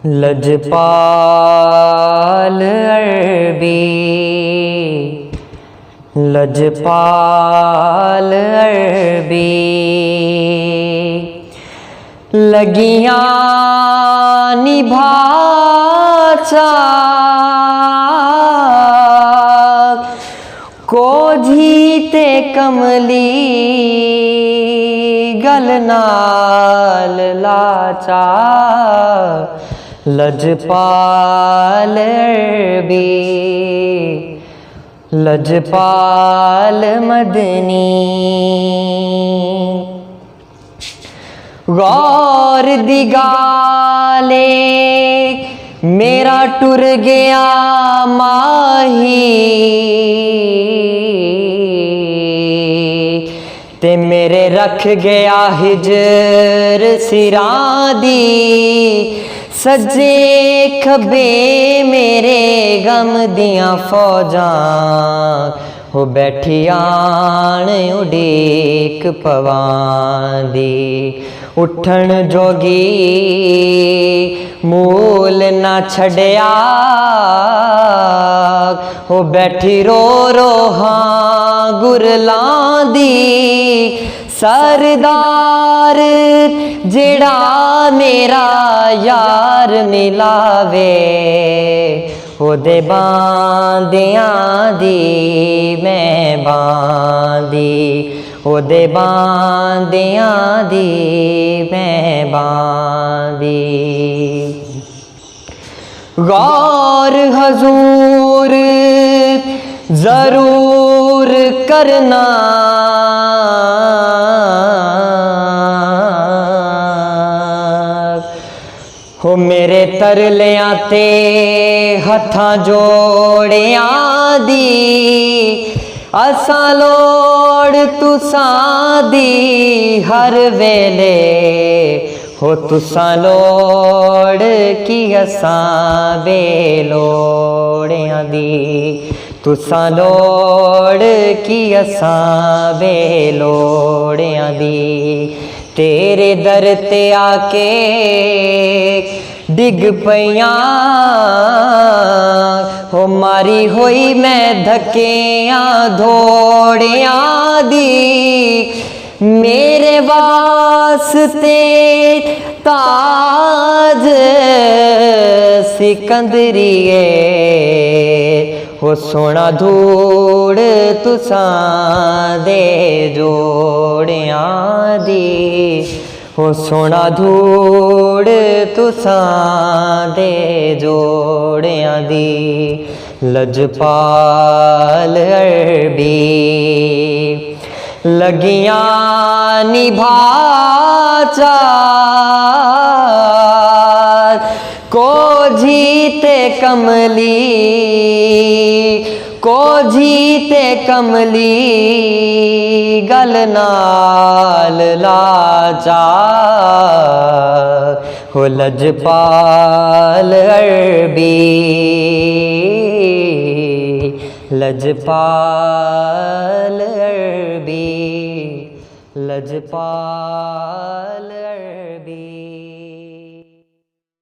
लजपाल अरबी, लजपाल अरबी, लगियां निभा को जीते कमली गल नाल लाचा। लजपाल अरबी, लजपाल मदनी, गौर दी गाले मेरा टुर गया माही, ते मेरे रख गया हिजर सिरां दी। सज्जे खबे मेरे गम दियां फौजां, हो बैठी आन उड़ीक पवांदी। उठन जोगी मूल ना छड़िया, हो बैठी रो रो हाँ गुरलां दी। सरदार जेड़ा मेरा यार मिलावे, ओदे बांदियां दी मैं बांदी, ओदे बांदियां दी मैं बांदी। गौर हजूर जरूर करना, हो मेरे तरलियां ते हत्थां जोड़ियां दी। असां लोड़ तुसां दी हर वेले, हो तुसां लोड़ की असां बेलोड़ियां दी। तुसां लोड़ की असां बेलोड़ियां दी। तेरे दर ते आके डिग पईयां, हो मारी होई मैं धक्कियां धोड़ियां दी। मेरे वास्ते ताज सिकंदरिए, हो सोना धूड़ तुसां दे जोड़ियां दी। हो सोना धूड़ तुसां दे जोड़ियां दी। लजपाल अरबी, लगियां निभा को जीते कमली, को जीते कमली गल नाल लाचा। हो लजपाल अरबी, लजपाल अरबी, लजपाल